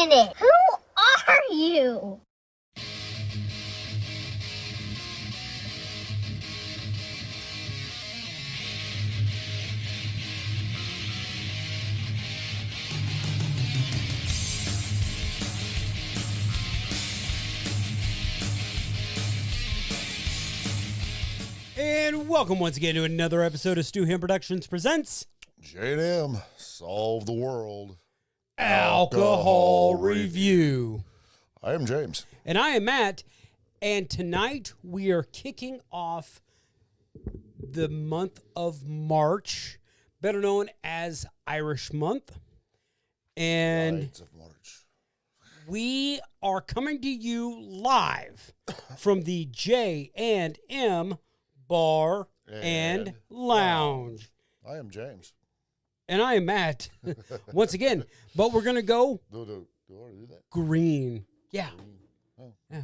minute. Who are you? And welcome once again to another episode of Stu Ham Productions presents J&M, Solve the World. Alcohol Review. I am James. And I am Matt. And tonight we are kicking off the month of March, better known as Irish Month. And Nights of March. we are coming to you live from the J&M Bar and Lounge. I am James. And I am Matt, once again. But we're going to go Do I already do that? green. Yeah. Oh. Yeah.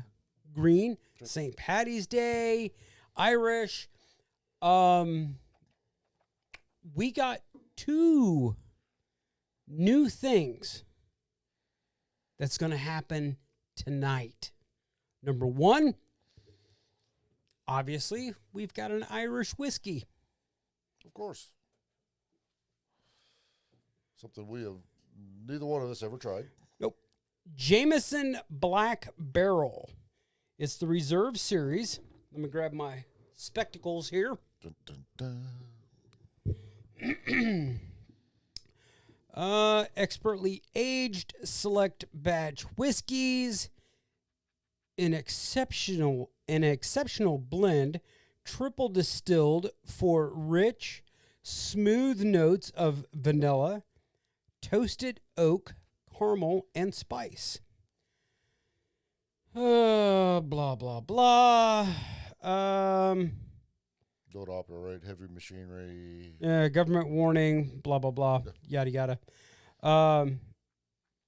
Green. St. Patty's Day. Irish. We got two new things that's going to happen tonight. Number one, obviously, we've got an Irish whiskey. Of course. Something we have, neither one of us ever tried. Nope. Jameson Black Barrel. It's the Reserve Series. Let me grab my spectacles here. Dun, dun, dun. Expertly aged select batch whiskeys. An exceptional blend, triple distilled for rich, smooth notes of vanilla, toasted oak, caramel, and spice. Blah, blah, blah. Don't operate heavy machinery. Government warning, blah, blah, blah, yada, yada.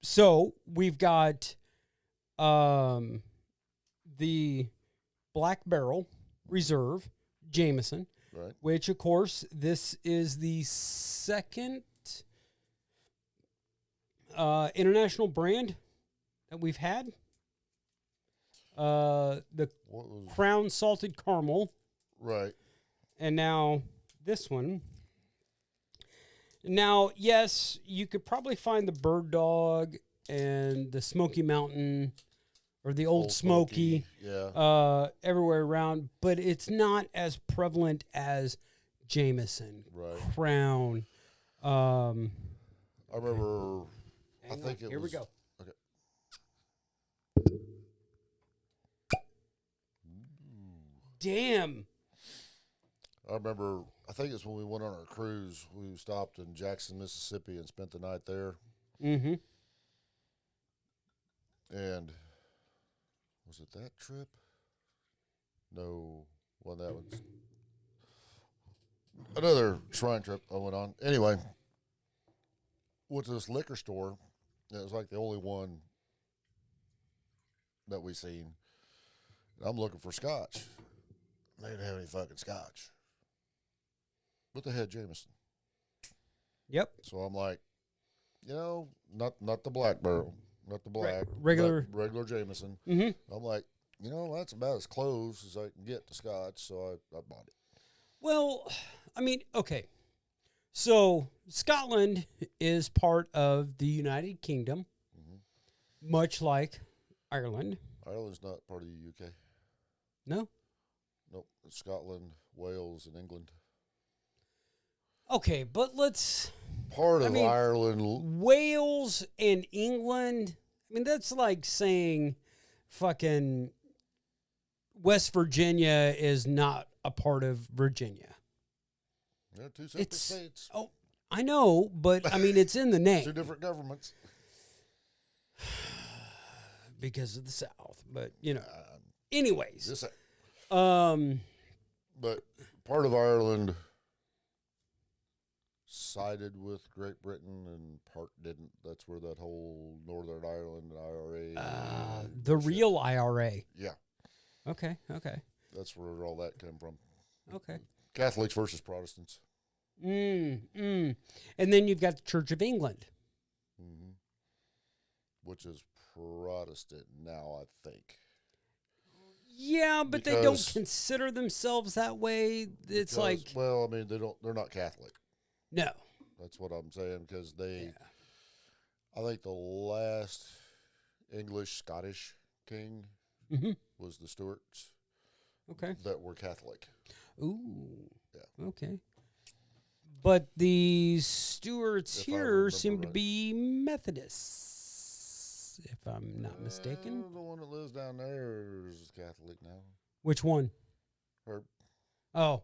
So we've got the Black Barrel Reserve Jameson, Right. which, of course, this is the second international brand that we've had. The What was, Crown Salted Caramel, right. and now this one. Now, yes, you could probably find the Bird Dog and the Smoky Mountain or the Old Smoky Yeah. everywhere around, but it's not as prevalent as Jameson, Right. Crown. I remember, I Hang think on, it here was. we go. Okay. Damn. I remember, I think it's when we went on our cruise. We stopped in Jackson, Mississippi and spent the night there. Mm-hmm. And was it that trip? No, well, that was another shrine trip I went on. Anyway, went to this liquor store. And it was like the only one that we seen. And I'm looking for scotch. They didn't have any fucking scotch. But they had Jameson. Yep. So I'm like, not the black barrel, not the black, regular- but regular Jameson. Mm-hmm. I'm like, that's about as close as I can get to scotch, so I bought it. Well, I mean, okay. So Scotland is part of the United Kingdom, much like Ireland. Ireland's not part of the UK. No? Nope, it's Scotland, Wales, and England. Okay, but let's... Part of Ireland. Wales and England, I mean, that's like saying fucking West Virginia is not a part of Virginia. They're two separate states. Oh, I know, but I mean, it's in the name. Two different governments. Because of the South, but anyways. Just Um, but part of Ireland sided with Great Britain and part didn't. That's where that whole Northern Ireland IRA. The real IRA. Yeah, Okay. that's where all that came from. Okay. Catholics versus Protestants. And then you've got the Church of England. Mm-hmm. which is Protestant now, I think. Yeah, but they don't Because- consider themselves that way. It's Because- like well, I mean, they're not Catholic. no. That's what I'm saying because Yeah. I think the last English Scottish king Mm-hmm. was the Stuarts Okay. that were Catholic. Ooh. Yeah. Okay. But the Stuarts If I here remember seem to right. be Methodists, if I'm not mistaken. The one that lives down there is Catholic now. Which one? Or Oh.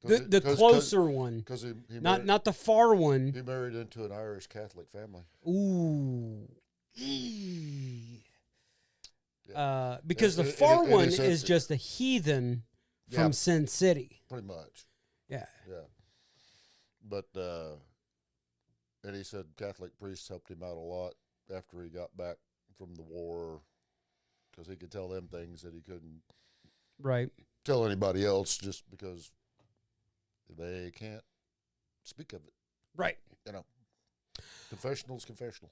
The closer one. because he Not the far one. he married into an Irish Catholic family. Ooh. Yeah. Because the And far he one said is that- just a heathen Yeah. from Sin City. Pretty much. Yeah. Yeah. But and he said Catholic priests helped him out a lot after he got back from the war because he could tell them things that he couldn't Right. tell anybody else just because they can't speak of it. Right. You know, confessional's confessional.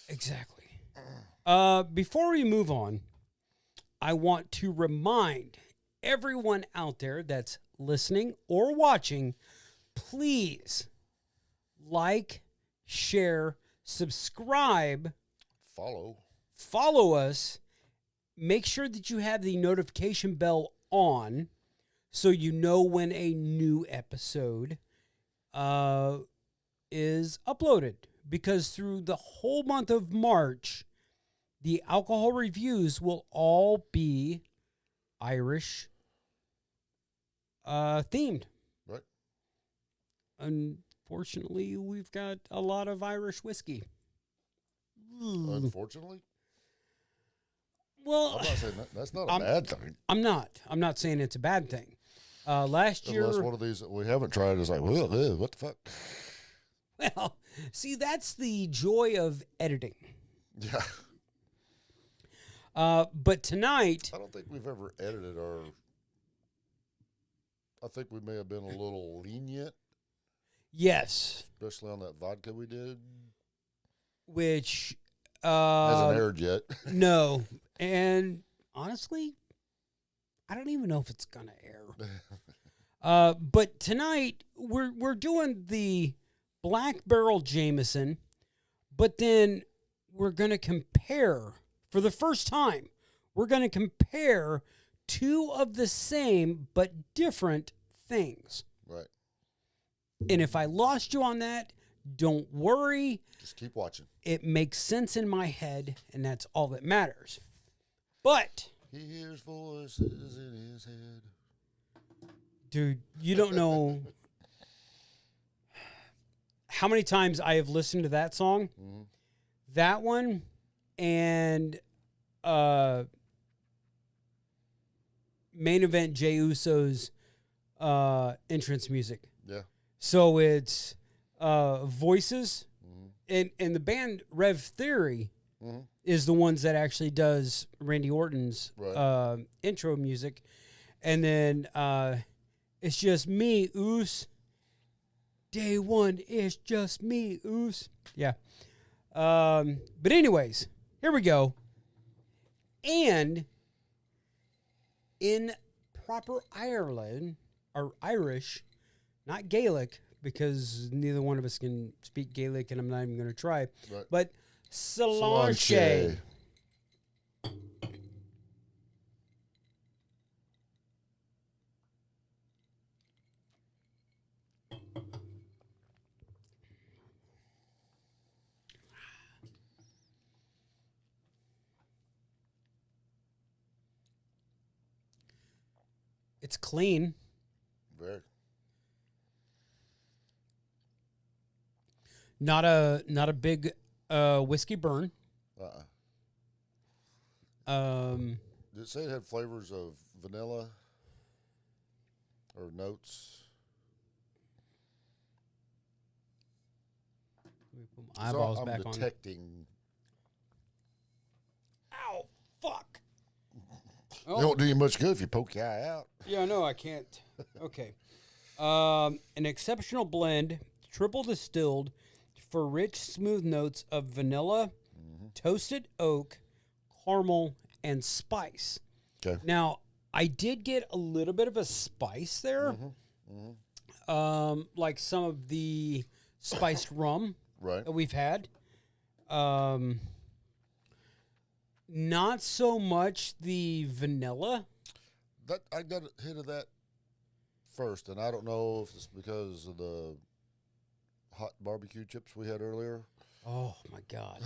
Exactly. Before we move on, I want to remind everyone out there that's listening or watching, please like, share, subscribe, follow us. Make sure that you have the notification bell on so you know when a new episode is uploaded. Because through the whole month of March, the alcohol reviews will all be Irish themed. Right. Unfortunately, we've got a lot of Irish whiskey. Unfortunately, Well, I'm not saying that's not a I'm- bad thing. I'm not saying it's a bad thing. Last year, Unless one of these that we haven't tried is like, well, what the fuck? well, see, that's the joy of editing. Yeah. But tonight, I don't think we've ever edited our. I think we may have been a little lenient, yes, especially on that vodka we did. which Hasn't aired yet. no, and honestly, I don't even know if it's gonna air. But tonight we're doing the Black Barrel Jameson, but then we're gonna compare for the first time. We're gonna compare two of the same but different things. Right. And if I lost you on that, don't worry. Just keep watching. It makes sense in my head, and that's all that matters. But He hears voices in his head. dude, you don't know how many times I have listened to that song. Mm-hmm. That one and main event Jey Uso's entrance music. Yeah. So it's voices Mm-hmm. and the band Rev Theory Mm-hmm. is the ones that actually does Randy Orton's Right. intro music. And then it's just me, Oos. Day one, it's just me, Oos. Yeah. But anyways, here we go. And in proper Ireland, or Irish, not Gaelic, because neither one of us can speak Gaelic and I'm not even going to try, Right. but Solanche. It's clean. Very. Not a big whiskey burn. Did it say it had flavors of vanilla or notes? Let me put my eyeballs I'm back on. detecting. Ow! Fuck. It won't do you much good if you poke your eye out. Yeah, no, I can't. Okay. An exceptional blend, triple distilled for rich, smooth notes of vanilla, toasted oak, caramel, and spice. Okay. Now, I did get a little bit of a spice there, like some of the spiced rum Right. that we've had. Not so much the vanilla. That I got a hit of that first, and I don't know if it's because of the hot barbecue chips we had earlier. Oh my God.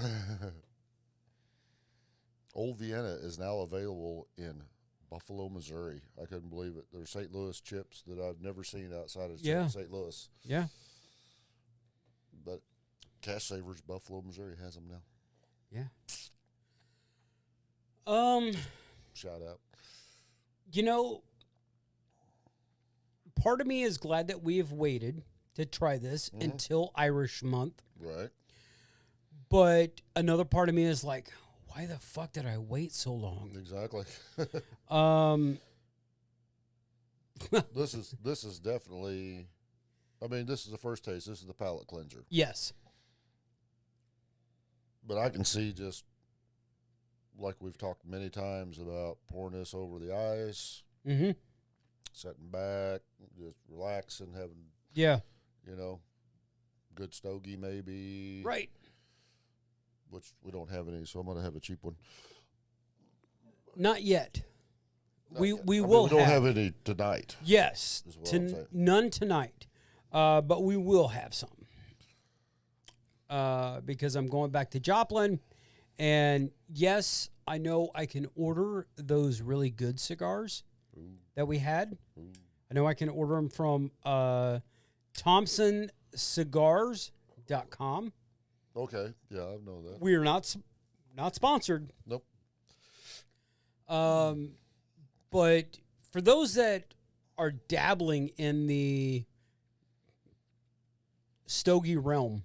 Old Vienna is now available in Buffalo, Missouri. I couldn't believe it. They're St. Louis chips that I've never seen outside of Yeah. St. Louis. Yeah. But Cash Savers, Buffalo, Missouri has them now. Yeah. Shout out. You know, part of me is glad that we have waited to try this until Irish month. Right. But another part of me is like, why the fuck did I wait so long? Exactly. This is definitely, I mean, this is the first taste. This is the palate cleanser. Yes. But I can see, just like we've talked many times about, pouring this over the ice, Mm-hmm. sitting back, just relaxing, having, Yeah. good stogie maybe. Right. Which we don't have any, so I'm going to have a cheap one. Not yet. We I mean, will we don't have. have any tonight. Yes. Is what I'm saying. None tonight. But we will have some. Because I'm going back to Joplin. And yes, I know I can order those really good cigars that we had. I know I can order them from ThompsonCigars.com. Okay. Yeah, I know that. We are not sponsored. Nope. But for those that are dabbling in the stogie realm,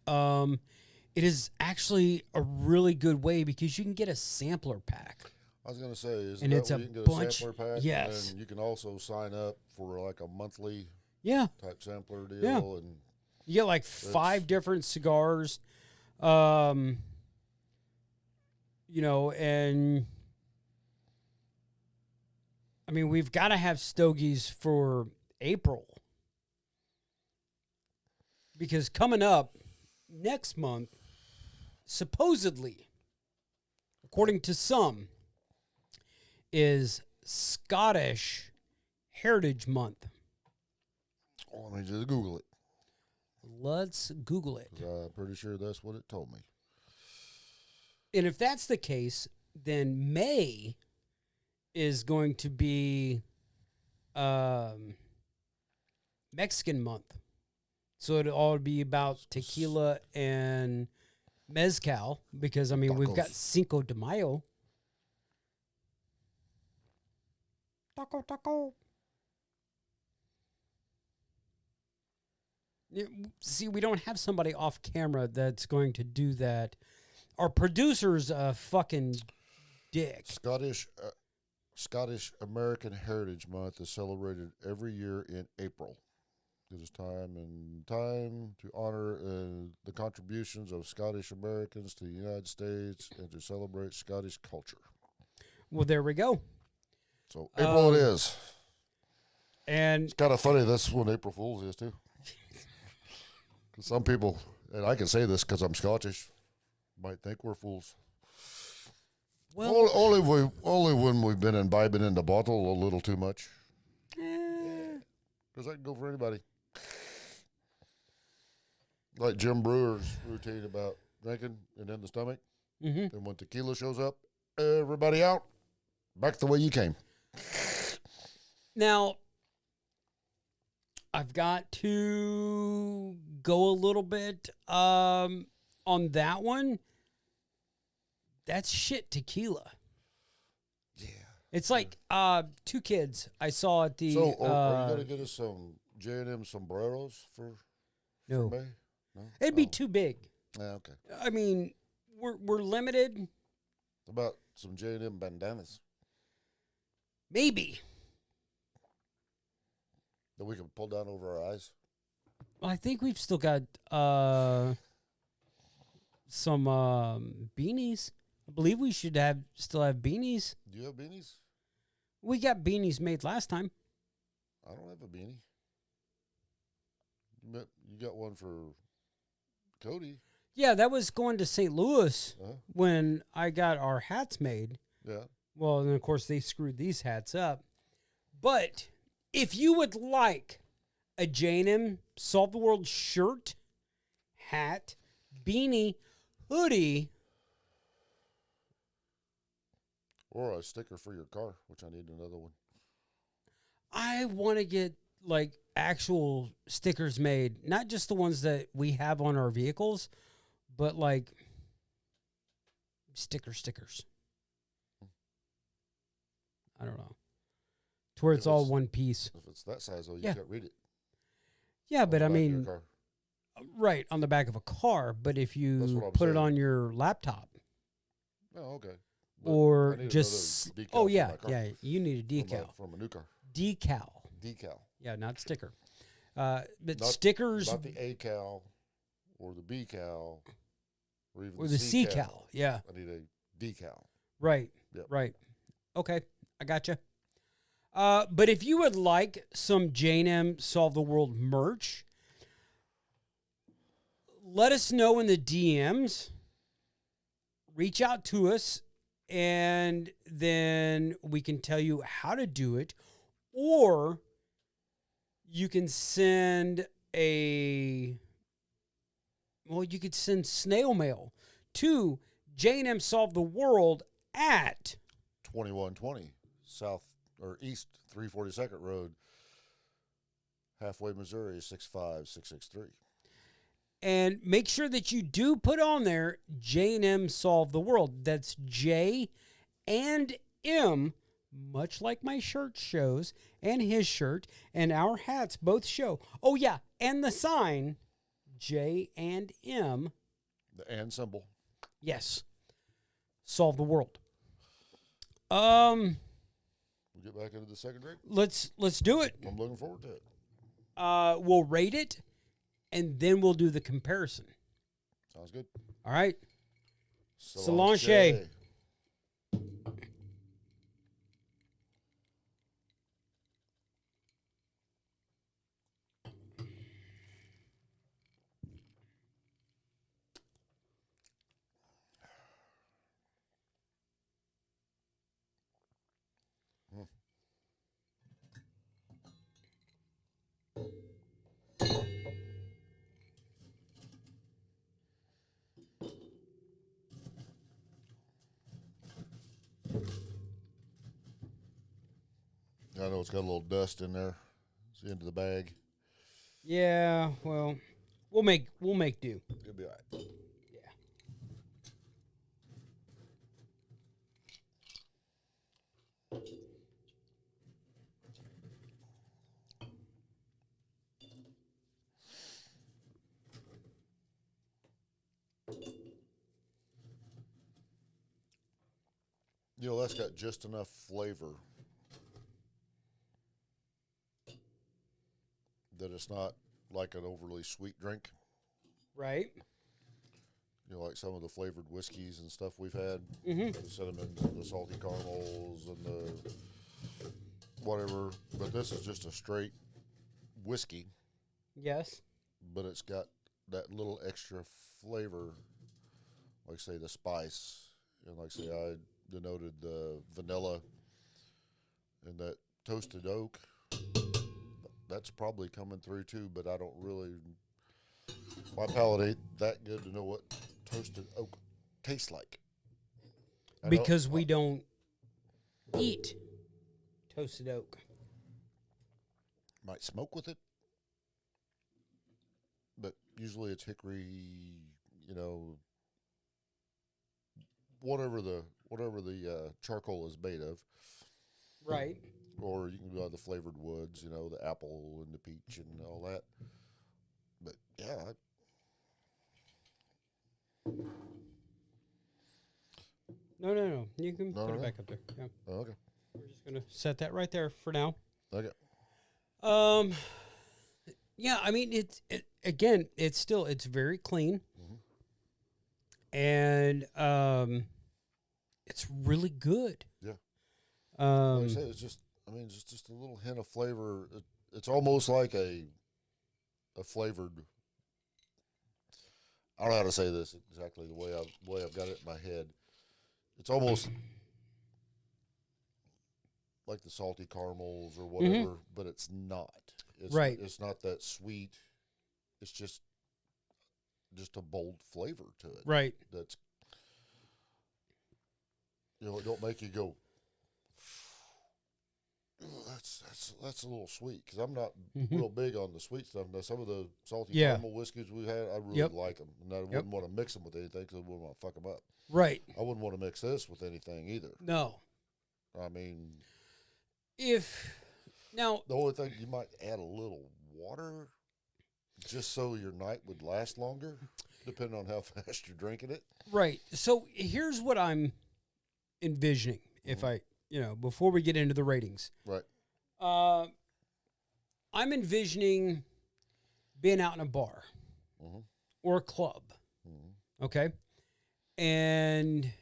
it is actually a really good way because you can get a sampler pack. I was going to say, isn't And that it's where a you can get bunch- a sampler pack? yes. And you can also sign up for like a monthly Yeah. type sampler deal. Yeah. And You get like 5 different cigars. And I mean, we've got to have stogies for April. Because coming up next month, supposedly, according to some, is Scottish Heritage Month. let me just Google it. Let's Google it. 'Cause I'm pretty sure that's what it told me. And if that's the case, then May is going to be Mexican month. So it'll all be about tequila and mezcal because, I mean, we've got Tacos. Cinco de Mayo. Taco. See, we don't have somebody off camera that's going to do that. Our producer's a fucking dick. Scottish American Heritage Month is celebrated every year in April. It is time to honor the contributions of Scottish Americans to the United States and to celebrate Scottish culture. Well, there we go. So April it is. And It's kind of funny. That's when April Fool's is too. 'Cause some people, and I can say this because I'm Scottish, might think we're fools. well, Only when we've been imbibing in the bottle a little too much. Because that can go for anybody. Like Jim Brewer's routine about drinking and in the stomach. mhm. And when tequila shows up, everybody out, back the way you came. Now, I've got to go a little bit on that one. That's shit tequila. Yeah. It's like 2 kids I saw at the. So are you going to get us some J&M sombreros for no, May? No? it'd be Oh. too big. Yeah, okay. I mean, we're limited. How about some J&M bandanas Maybe. that we can pull down over our eyes? Well, I think we've still got some beanies. I believe we should still have beanies. Do you have beanies? We got beanies made last time. I don't have a beanie. You got one for Cody. Yeah, that was going to St. Louis Uh-huh. when I got our hats made. Yeah. Well, and of course they screwed these hats up. But if you would like a J&M Solve the World shirt, hat, beanie, hoodie, Or a sticker for your car, which I need another one. I want to get like actual stickers made, not just the ones that we have on our vehicles, but like stickers. I don't know. To where it's all one piece. If it's that size, though, you Yeah. can't read it. Yeah, but I On the back of your mean, car. right on the back of a car. But if That's you what I'm put it saying. on your laptop Oh, okay. But or I need just, another decal oh for yeah, my car. yeah, you need a From decal. from a new car. Decal. Yeah, not sticker. But Not- stickers Not the A cal or the B cal or even or the C C cal. Yeah, I need a decal. right. Yep. Right. Okay, I gotcha. But if you would like some J&M Solve the World merch, let us know in the DMs. Reach out to us, and then we can tell you how to do it. Or you can send you could send snail mail to J&M Solve the World at 2120 South or East 342nd Road, Halfway, Missouri 65663. And make sure that you do put on there J&M Solve the World. That's J and M, much like my shirt shows, and his shirt, and our hats both show. Oh, yeah, and the sign, J and M. The and symbol. Yes. Solve the World. We'll get back into the second drink. Let's do it. I'm looking forward to it. We'll rate it, and then we'll do the comparison. Sounds good. All right. Solange. I know it's got a little dust in there. It's the end of the bag. Yeah, well, we'll make do. It'll be all right. Yeah. You know, that's got just enough flavor that it's not like an overly sweet drink. Right. You know, like some of the flavored whiskeys and stuff we've had. Mhm. The cinnamon, and the salty caramels, and the whatever. But this is just a straight whiskey, Yes. but it's got that little extra flavor, like say the spice, and like say I denoted the vanilla and that toasted oak. That's probably coming through too, but I don't really. My palate ain't that good to know what toasted oak tastes like. I know- Because we don't eat toasted oak. might smoke with it, but usually it's hickory. You know, whatever the charcoal is made of, Right. or you can buy the flavored woods. You know, the apple and the peach and all that. But yeah, No. You can No, put no, it no. back up there. Yeah. okay, We're just gonna set that right there for now. okay. Yeah, I mean again, it's very clean. Mhm. and it's really good. Yeah. Like I Um, said, it's just, I mean, it's just a little hint of flavor. It's almost like a flavored. I don't know how to say this exactly the way I've got it in my head. It's almost like the salty caramels or whatever, but it's not. Right. It's not that sweet. It's just a bold flavor to it. right. That's, it don't make you go. "Ooh, that's a little sweet," because I'm not real big on the sweet stuff. Now, some of the salty Yeah. caramel whiskeys we had, I really Yep. like them, and I wouldn't want to mix them with anything because I wouldn't want to fuck them up. Right. I wouldn't want to mix this with anything either. No. I mean, If now, the only thing you might add a little water, just so your night would last longer, depending on how fast you're drinking it. right. So here's what I'm envisioning. If I, before we get into the ratings, Right. I'm envisioning being out in a bar Mhm. or a club. Okay. And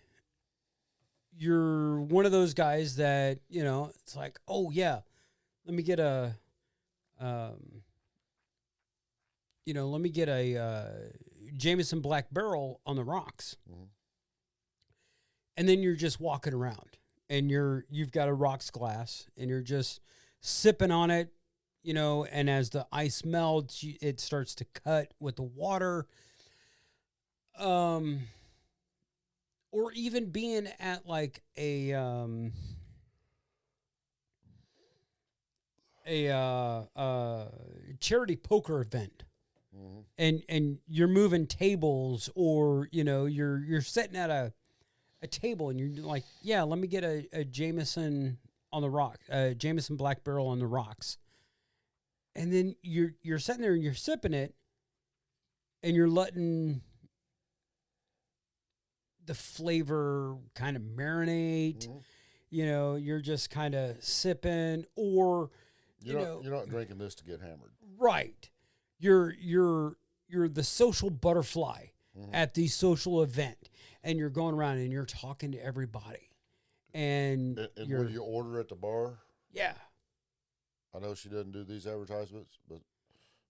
you're one of those guys that, it's like, oh, yeah, let me get a, Jameson Black Barrel on the rocks. Mhm. And then you're just walking around and you've got a rocks glass and you're just sipping on it, and as the ice melts, it starts to cut with the water. Or even being at like a charity poker event, Mhm. and you're moving tables, or you're sitting at a table and you're like, yeah, let me get a Jameson on the rock, Jameson Black Barrel on the rocks, and then you're sitting there and you're sipping it, and you're letting the flavor kind of marinate. Mhm. You're just kind of sipping, or You're not drinking this to get hammered. right. You're the social butterfly Mhm. at the social event, and you're going around and you're talking to everybody, and And you're when you order at the bar, yeah. I know she doesn't do these advertisements, but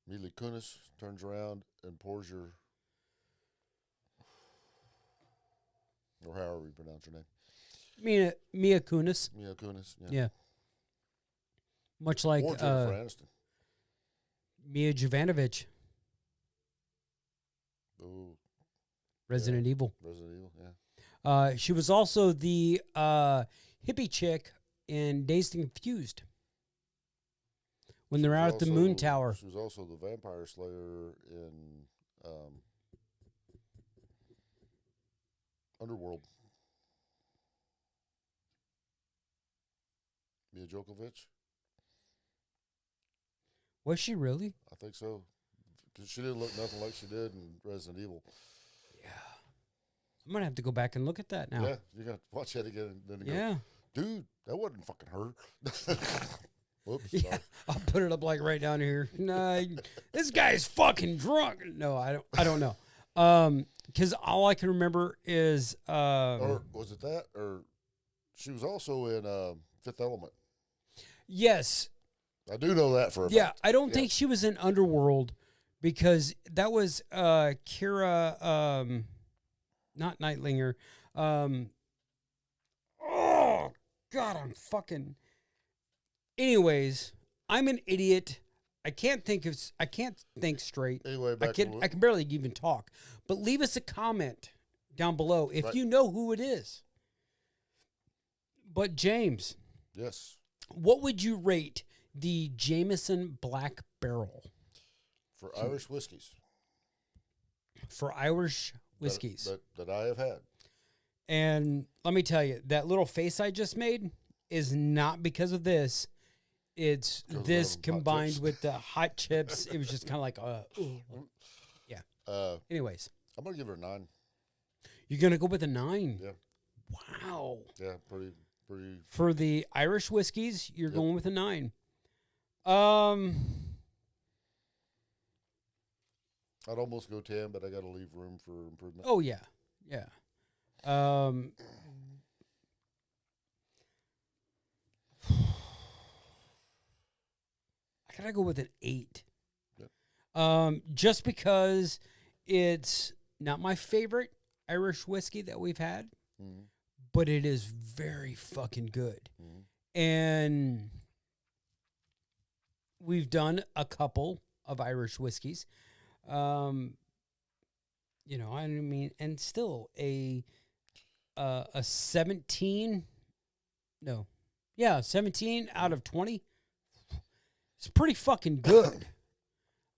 Mila Kunis turns around and pours your, or however you pronounce her name, Mia Kunis, Mila Kunis. yeah, much like Or Jennifer Aniston. Mia Jovanovic, Oh, Resident Evil. Resident Evil. Yeah. She was also the hippie chick in Dazed and Confused when they're out at the moon tower. She was also the vampire slayer in Underworld. Mia Djokovic. Was she really? I think so. Because she didn't look nothing like she did in Resident Evil. I'm gonna have to go back and look at that now. Yeah, you got to watch that again and then Yeah. go, dude, that wasn't fucking her. Whoops. Yeah, Sorry. I'll put it up like right down here. Nah, this guy's fucking drunk. No, I don't know. Because all I can remember is Or was it that? Or she was also in Fifth Element. yes, I do know that for a yeah. fact. I don't think she was in Underworld because that was Kira, not Nightlinger. Oh God, I'm fucking. Anyways, I'm an idiot. I can't think straight. Anyway, I back can barely even talk. But leave us a comment down below if Right. you know who it is. But James, Yes. what would you rate the Jameson Black Barrel For Irish whiskeys. for Irish whiskeys? That I have had. And let me tell you, that little face I just made is not because of this. It's Because of this them hot combined chips. with the hot chips. It was just kind of like, yeah. Anyways, I'm going to give her a 9. you're going to go with a 9. Yeah. Wow. Yeah, pretty. For the Irish whiskeys, you're Yep. going with a 9. I'd almost go 10, but I got to leave room for improvement. Oh, yeah. Yeah. I gotta go with an 8. Just because it's not my favorite Irish whiskey that we've had, but it is very fucking good. And we've done a couple of Irish whiskeys. You know, I mean, and still a 17, no, yeah, 17 out of 20. It's pretty fucking good.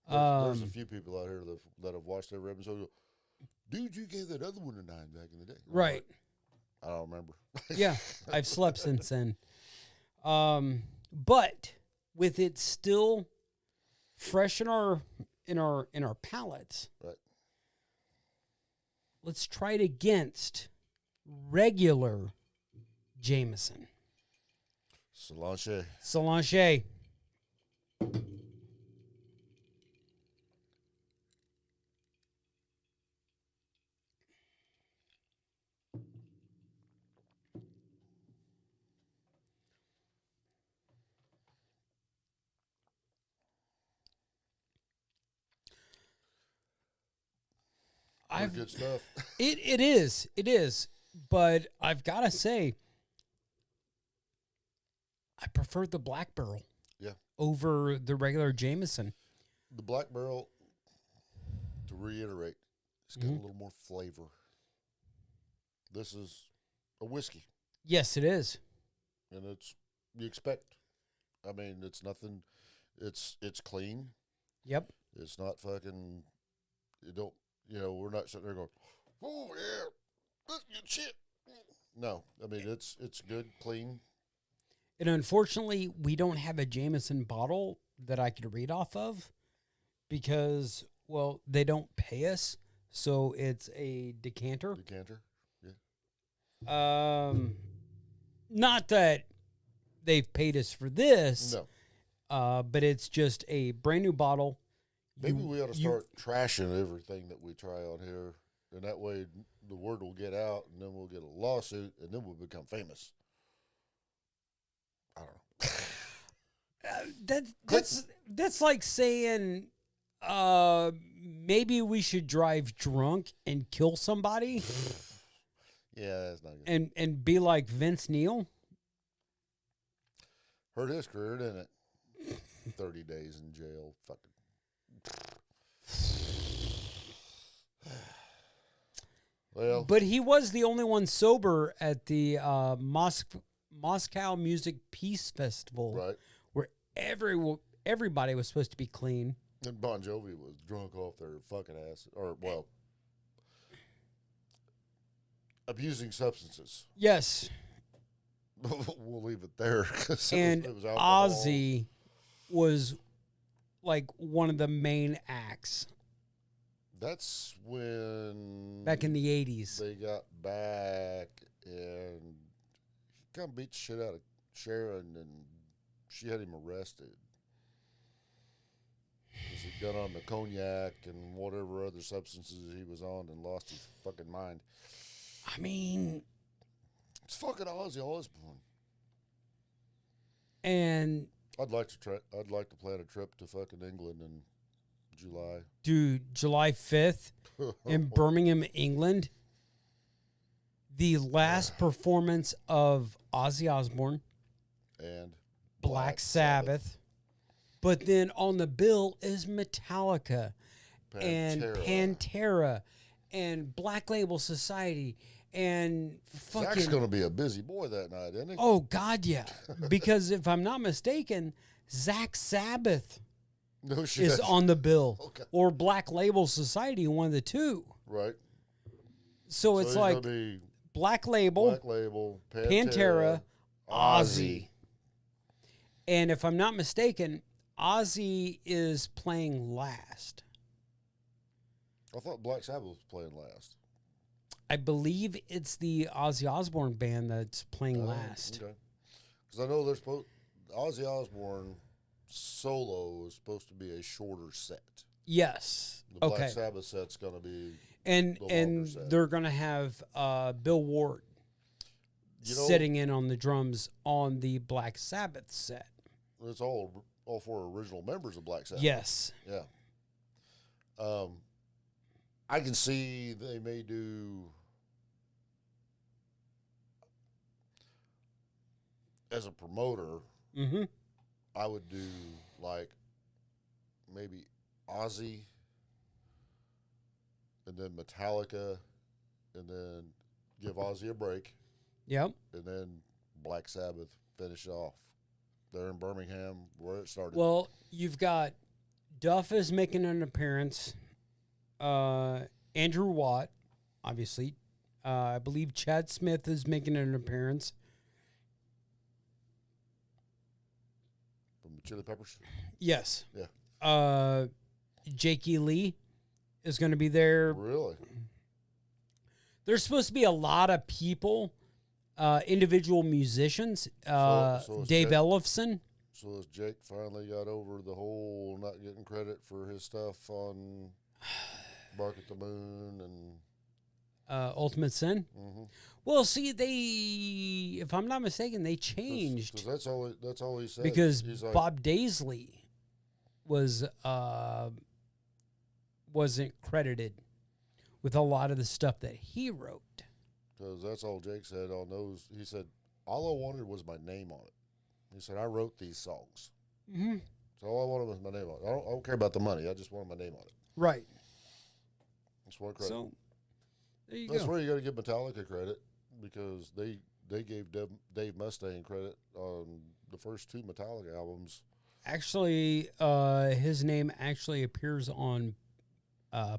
There's a few people out here that have watched every episode. Go, dude, you gave that other one a 9 back in the day. Right. Like, I don't remember. Yeah, I've slept since then. But with it still fresh in our palates, Right. let's try it against regular Jameson. Solange. Good stuff. It is. But I've got to say, I prefer the Black Barrel. Yeah. Over the regular Jameson. The Black Barrel, to reiterate, it's got a little more flavor. This is a whiskey. Yes, it is. And you expect. I mean, it's nothing. It's clean. Yep. It's not fucking. We're not sitting there going, oh yeah, that's good shit. No, I mean it's good, clean. And unfortunately, we don't have a Jameson bottle that I could read off of because, well, they don't pay us, so it's a decanter. Yeah. Not that they've paid us for this. No. But it's just a brand new bottle. Maybe we ought to start trashing everything that we try on here, and that way the word will get out, and then we'll get a lawsuit, and then we'll become famous. I don't know. That's like saying maybe we should drive drunk and kill somebody. Yeah, that's not good. And be like Vince Neil. Hurt his career, didn't it? 30 days in jail. Fucking. Well, but he was the only one sober at the Moscow Music Peace Festival, right? Where everybody was supposed to be clean. And Bon Jovi was drunk off their fucking ass, abusing substances. Yes. We'll leave it there. And it was alcohol. Ozzy was like one of the main acts. That's when back in the 80s they got back and he kind of beat the shit out of Sharon, and she had him arrested because he'd got on the cognac and whatever other substances he was on and lost his fucking mind. I mean, it's fucking Ozzy Osbourne. And I'd like to plan a trip to fucking England in July. Dude, July 5th in Birmingham, England. The last performance of Ozzy Osbourne and Black Sabbath. But then on the bill is Metallica and Pantera and Black Label Society and fucking... Zach's going to be a busy boy that night, isn't he? Oh, God, yeah. Because if I'm not mistaken, Zach Sabbath is on the bill. Okay. Or Black Label Society, one of the two. Right. So it's like Black Label, Pantera, Ozzy. And if I'm not mistaken, Ozzy is playing last. I thought Black Sabbath was playing last. I believe it's the Ozzy Osbourne band that's playing last. Okay. Because I know Ozzy Osbourne solo is supposed to be a shorter set. Yes. The Black Sabbath set's going to be And the longer and set. they're gonna have Bill Ward sitting in on the drums on the Black Sabbath set. It's all four original members of Black Sabbath. Yes. Yeah. I can see they may do, as a promoter, Mm-hmm. I would do like maybe Ozzy and then Metallica and then give Ozzy a break Yep. and then Black Sabbath finish off. They're in Birmingham where it started. Well, you've got Duff is making an appearance. Andrew Watt, obviously. I believe Chad Smith is making an appearance. From the Chili Peppers. Yes. Yeah. Jakey Lee is going to be there. Really? There's supposed to be a lot of people, individual musicians. So is Dave Jake- Ellefson. So has Jake finally got over the whole not getting credit for his stuff on Bark at the Moon and Ultimate Sin. mm-hmm. Well, see, they, if I'm not mistaken, they changed. Because that's all he said. Because He's like, Bob Daisley was wasn't credited with a lot of the stuff that he wrote. because that's all Jake said on those. He said, all I wanted was my name on it. He said, I wrote these songs. Mm-hmm. So all I wanted was my name on it. I don't care about the money. I just wanted my name on it. Right. That's one credit. So there you That's go. where you got to give Metallica credit because they gave Dave Mustaine credit on the first two Metallica albums. Actually, his name actually appears on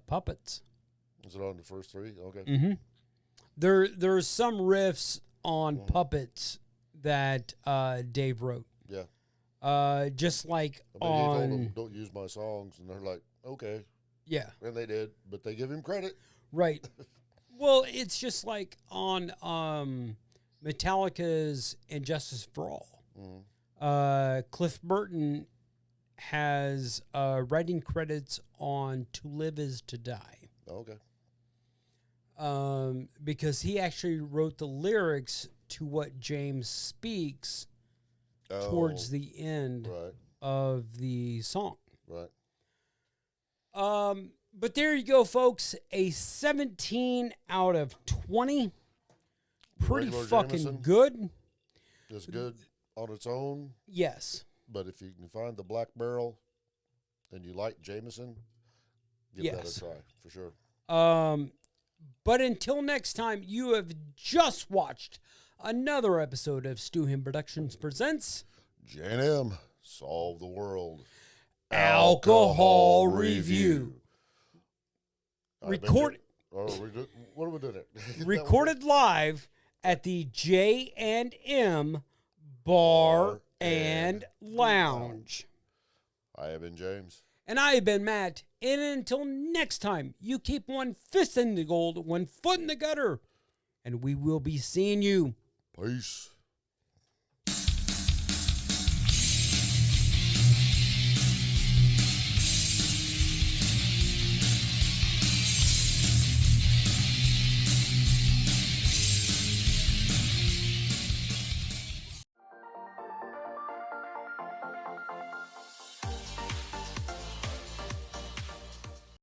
Puppets. Is it on the first three? Okay. Mm-hmm. There's some riffs on Puppets that Dave wrote. Yeah. Just like I mean, he told on them, don't use my songs. And they're like, okay. yeah, And they did. But they give him credit. right. Well, it's just like on Metallica's "And Justice for All." Mm-hmm. Cliff Burton has writing credits on "To Live Is to Die." Okay. Because he actually wrote the lyrics to what James speaks towards the end Right. of the song. Right. But there you go, folks. A 17 out of 20. Pretty Regular fucking Jameson. good. It's good on its own. Yes. But if you can find the Black Barrel and you like Jameson, give that Yes. a try for sure. But until next time, you have just watched another episode of Stu Him Productions Presents J&M, Solve the World. Alcohol Review. Record- What are we doing? recorded live at the J&M Bar and Lounge. I have been James. And I have been Matt. And until next time, you keep one fist in the gold, one foot in the gutter, and we will be seeing you. Peace.